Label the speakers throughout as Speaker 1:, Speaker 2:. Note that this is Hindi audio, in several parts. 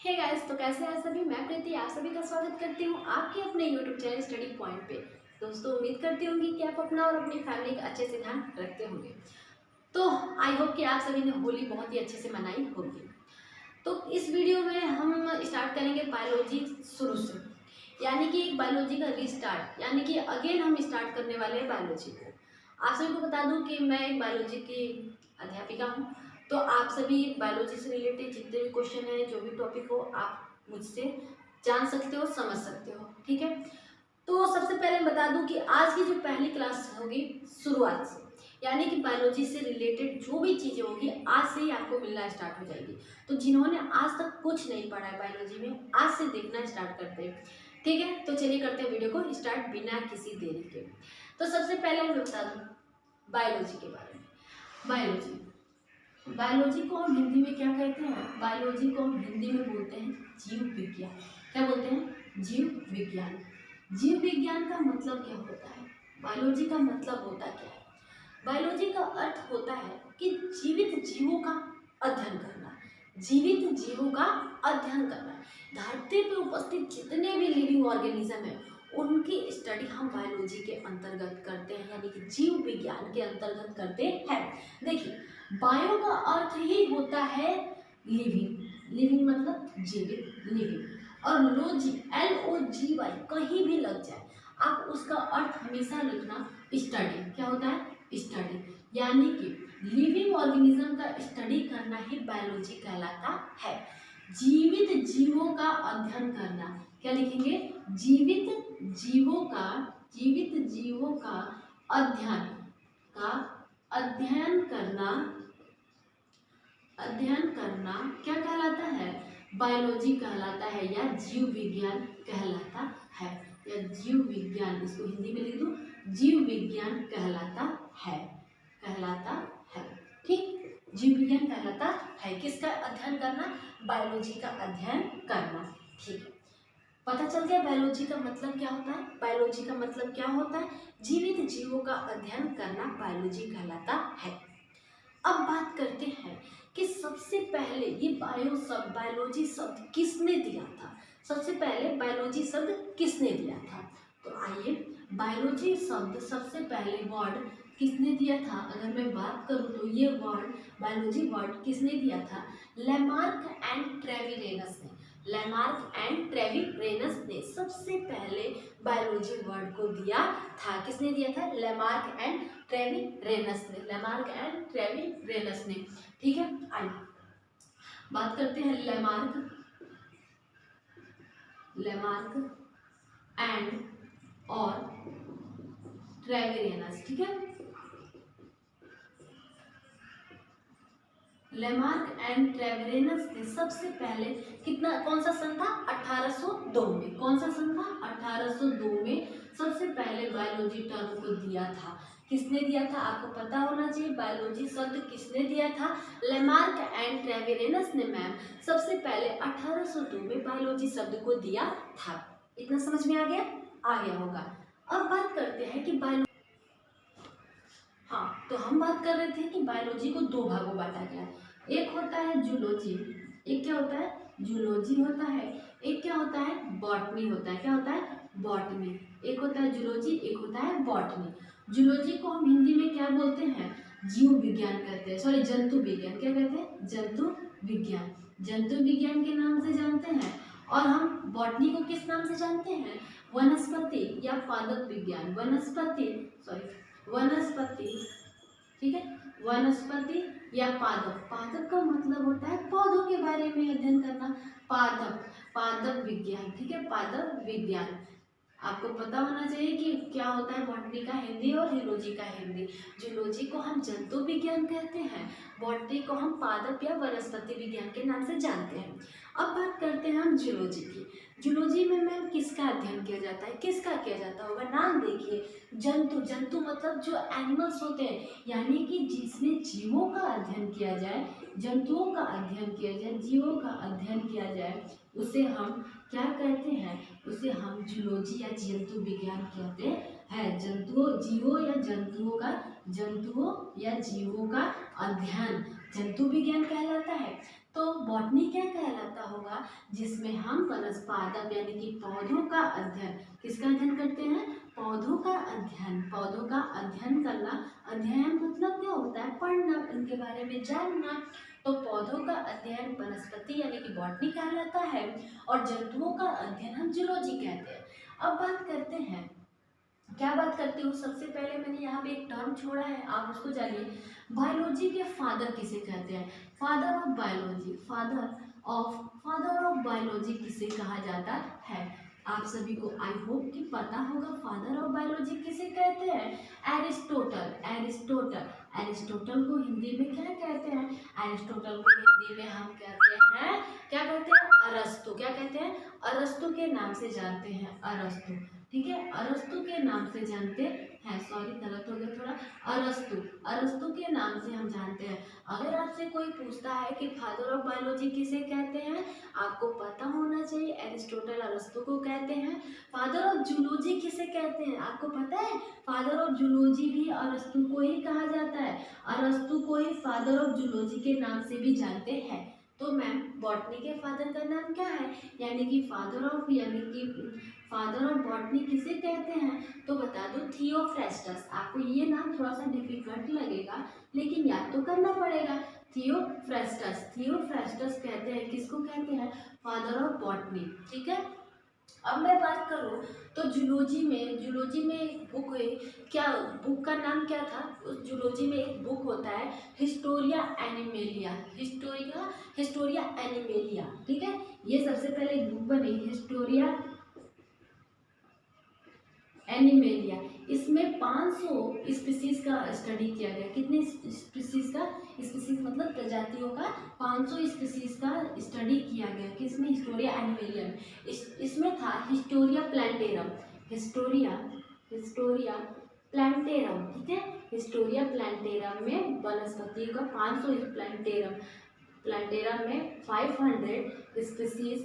Speaker 1: हे गाइस, तो कैसे हैं सभी। मैं प्रीति आप सभी का स्वागत करती हूँ आपके अपने यूट्यूब चैनल स्टडी पॉइंट पे। दोस्तों, उम्मीद करती होंगी कि आप अपना और अपनी फैमिली का अच्छे से ध्यान रखते होंगे। तो आई होप कि आप सभी ने होली बहुत ही अच्छे से मनाई होगी। तो इस वीडियो में हम स्टार्ट करेंगे बायोलॉजी शुरू से, यानी कि एक बायोलॉजी का रीस्टार्ट, यानी कि अगेन हम स्टार्ट करने वाले हैं बायोलॉजी को। आप सभी को बता दूं कि मैं एक बायोलॉजी की अध्यापिका हूँ। तो आप सभी बायोलॉजी से रिलेटेड जितने भी क्वेश्चन हैं, जो भी टॉपिक हो, आप मुझसे जान सकते हो, समझ सकते हो। ठीक है। तो सबसे पहले मैं बता दूं कि आज की जो पहली क्लास होगी शुरुआत से, यानी कि बायोलॉजी से रिलेटेड जो भी चीज़ें होगी आज से ही आपको मिलना स्टार्ट हो जाएगी। तो जिन्होंने आज तक कुछ नहीं पढ़ा है बायोलॉजी में, आज से देखना स्टार्ट करते हैं। ठीक है। तो चलिए करते हैं वीडियो को स्टार्ट बिना किसी देरी के। तो सबसे पहले मैं बता दूं बायोलॉजी के बारे में। बायोलॉजी को हम हिंदी में क्या कहते हैं? बायोलॉजी को हम हिंदी में बोलते हैं जीव विज्ञान। क्या बोलते हैं? जीव विज्ञान। जीव विज्ञान का मतलब क्या होता है? बायोलॉजी का मतलब होता क्या है? बायोलॉजी का अर्थ होता है कि जीवित जीवों का अध्ययन करना। जीवित जीवों का अध्ययन करना, धरती पर उपस्थित जितने भी लिविंग ऑर्गेनिज्म है उनकी स्टडी हम बायोलॉजी के अंतर्गत करते हैं, यानी कि जीव विज्ञान के अंतर्गत करते हैं। देखिए, बायो का अर्थ ही होता है लिविंग। लिविंग मतलब जीवित, लिविंग। और लॉजी, LOGY कहीं भी लग जाए, आप उसका अर्थ हमेशा लिखना स्टडी। क्या होता है? स्टडी। यानी कि लिविंग ऑर्गेनिज्म का स्टडी करना ही बायोलॉजी कहलाता है। जीवित जीवों का अध्ययन करना, क्या लिखेंगे? जीवित जीवों का अध्ययन करना क्या कहलाता है? बायोलॉजी कहलाता है, या जीव विज्ञान कहलाता है, या जीव विज्ञान, इसको हिंदी में लिख दूं, जीव विज्ञान कहलाता है। ठीक, जीव विज्ञान कहलाता है। किसका अध्ययन करना? बायोलॉजी का अध्ययन करना। ठीक है, पता चल गया बायोलॉजी का मतलब क्या होता है। बायोलॉजी का मतलब क्या होता है? जीवित जीवों का अध्ययन करना बायोलॉजी कहलाता है। अब बात करते हैं कि सबसे पहले ये बायोलॉजी शब्द किसने दिया था? सबसे पहले बायोलॉजी शब्द किसने दिया था? तो आइए, बायोलॉजी शब्द सबसे पहले वर्ड किसने दिया था? अगर मैं बात करूं तो ये वर्ड, बायोलॉजी वर्ड किसने दिया था? लैमार्क एंड ट्रेविरेनस ने। लैमार्क एंड ट्रेविरेनस ने सबसे पहले बायोलॉजी वर्ड को दिया था। किसने दिया था? लैमार्क एंड ट्रेविरेनस ने। लैमार्क एंड ट्रेविरेनस ने। ठीक है, आइए बात करते हैं लैमार्क एंड और ट्रेविरेनस। ठीक है, लैमार्क एंड ट्रेविरेनस ने सबसे पहले कौन सा सन था? 1802 में। कौन सा सन था? 1802 में सबसे पहले बायोलॉजी टर्म को दिया था। किसने दिया था? आपको पता होना चाहिए बायोलॉजी शब्द किसने दिया था? लैमार्क एंड ट्रेविरेनस ने मैम सबसे पहले 1802 में बायोलॉजी शब्द को दिया था। इतना समझ में आ गया होगा। अब बात करते हैं कि तो हम बात कर रहे थे कि बायोलॉजी को दो भागों में बांटा गया है। एक होता है जूलॉजी, एक क्या होता है? जूलॉजी होता है। एक क्या होता है? बॉटनी होता है। क्या होता है? बॉटनी। एक होता है जूलॉजी, एक होता है बॉटनी। जूलॉजी को हम हिंदी में क्या बोलते हैं? जीव विज्ञान कहते हैं, सॉरी जंतु विज्ञान। क्या कहते हैं? जंतु विज्ञान। जंतु विज्ञान के नाम से जानते हैं। और हम बॉटनी को किस नाम से जानते हैं? वनस्पति या पादप विज्ञान। वनस्पति, ठीक है, वनस्पति या पादप। पादप का मतलब होता है पौधों के बारे में अध्ययन करना। पादप विज्ञान। ठीक है, पादप विज्ञान। आपको पता होना चाहिए कि क्या होता है बॉटनी का हिंदी और जूलॉजी का हिंदी। जूलॉजी को हम जंतु विज्ञान कहते हैं, बॉटनी को हम पादप या वनस्पति विज्ञान के नाम से जानते हैं। अब बात करते हैं हम जूलॉजी की। जूलॉजी में मैम किसका अध्ययन किया जाता है? किसका किया जाता होगा? नाम देखिए, जंतु मतलब जो एनिमल्स होते हैं, यानी कि जिसमें जीवों का अध्ययन किया जाए, जंतुओं का अध्ययन किया जाए, जीवों का अध्ययन किया जाए, उसे हम क्या कहते हैं? उसे हम जूलॉजी या जंतु विज्ञान कहते हैं। जीवों या जीवों का अध्ययन जंतु विज्ञान कहलाता है। तो बॉटनी क्या कहलाता होगा, जिसमें हम वनस्पति पादप यानी कि पौधों का अध्ययन, किसका अध्ययन करते हैं, पौधों का अध्ययन। पौधों का अध्ययन करना, अध्ययन मतलब क्या होता है, पढ़ना, उनके बारे में जानना। तो पौधों का अध्ययन वनस्पति यानी कि बॉटनी कहलाता है और जंतुओं का अध्ययन हम जूलॉजी कहते हैं। अब बात करते हैं, क्या बात करती हूँ, सबसे पहले मैंने यहाँ पे एक टर्म छोड़ा है, आप उसको जानिए। बायोलॉजी के फादर किसे कहते हैं, father of biology, father of biology किसे कहा जाता है। आप सभी को आई होप कि पता होगा फादर ऑफ बायोलॉजी किसे कहते हैं, एरिस्टोटल। एरिस्टोटल को हिंदी में क्या कहते हैं, एरिस्टोटल को हिंदी में हम कहते हैं, क्या कहते हैं, अरस्तु। क्या कहते हैं, अरस्तु के नाम से जानते हैं, अरस्तु। ठीक है, अरस्तु के नाम से जानते हैं, सॉरी गलत हो गया थोड़ा, अरस्तु के नाम से हम जानते हैं। अगर आपसे कोई पूछता है कि फादर ऑफ बायोलॉजी किसे कहते हैं, आपको पता होना चाहिए एरिस्टोटल अरस्तु को कहते हैं। फादर ऑफ जूलॉजी किसे कहते हैं, आपको पता है, फादर ऑफ जूलॉजी भी अरस्तु को ही कहा जाता है, अरस्तु को ही फादर ऑफ जूलॉजी के नाम से भी जानते हैं। तो मैम बॉटनी के फादर का नाम क्या है, यानी कि फादर ऑफ बॉटनी किसे कहते हैं, तो बता दो थियोफ्रास्टस। आपको ये नाम थोड़ा सा डिफिकल्ट लगेगा लेकिन याद तो करना पड़ेगा। थियोफ्रास्टस कहते हैं, किसको कहते हैं, फादर ऑफ बॉटनी। ठीक है, अब मैं बात करूँ तो जूलॉजी में एक बुक है, क्या बुक का नाम क्या था, उस जूलॉजी में एक बुक होता है हिस्टोरिया एनिमेलिया। ठीक है, ये सबसे पहले एक बुक बनी हिस्टोरिया एनिमेलिया। इसमें 500 स्पीसीज का स्टडी किया गया। कितने स्पीसीज का, स्पीसीज मतलब प्रजातियों का 500 स्पीसीज का स्टडी किया गया, किसमें, हिस्टोरिया एनिमेलिया में। इसमें था हिस्टोरिया प्लांटेरम, हिस्टोरिया प्लांटेरम। ठीक है, हिस्टोरिया प्लांटेरम में वनस्पति का 500 प्लांटेरम में 500 स्पीसीज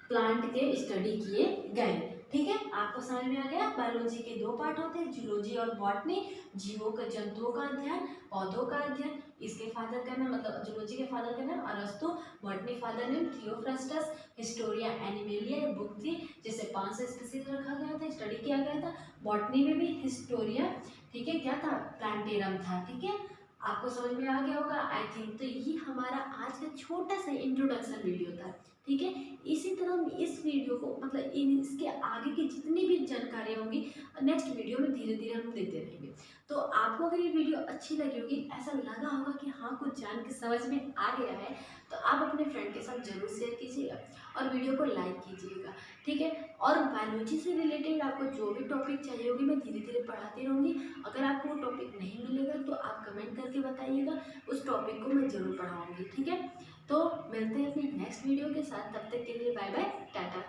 Speaker 1: प्लांट के स्टडी किए गए। ठीक है, आपको समझ में आ गया। बायोलॉजी के दो पार्ट होते हैं, जूलॉजी और बॉटनी, जीवों का, जंतुओं का अध्ययन, पौधों का अध्ययन। इसके फादर का नाम, मतलब जूलॉजी के फादर का नाम अरस्तु, botany father name Theophrastus. Historia animalia book थी जिसे 500 स्पीसीज रखा गया था, स्टडी किया गया था। बॉटनी में भी हिस्टोरिया, ठीक है, क्या था, प्लांटेरम था। ठीक है, आपको समझ में आ गया होगा आई थिंक। तो ये हमारा आज का छोटा सा इंट्रोडक्शन वीडियो था। ठीक है, इसी तरह हम इस वीडियो को, मतलब इसके आगे की जितनी भी जानकारियाँ होंगी नेक्स्ट वीडियो में धीरे धीरे हम देते रहेंगे। तो आपको अगर ये वीडियो अच्छी लगी होगी, ऐसा लगा होगा कि हाँ कुछ जान के समझ में आ गया है, तो आप अपने फ्रेंड के साथ जरूर शेयर कीजिएगा और वीडियो को लाइक कीजिएगा। ठीक है, और बायोलॉजी से रिलेटेड आपको जो भी टॉपिक चाहिए होगी मैं धीरे धीरे पढ़ाती रहूँगी। अगर आपको वो टॉपिक नहीं मिलेगा तो आप कमेंट करके बताइएगा, उस टॉपिक को मैं ज़रूर पढ़ाऊँगी। ठीक है, तो मिलते हैं अपनी नेक्स्ट वीडियो के साथ, तब तक के लिए बाय बाय, टाटा।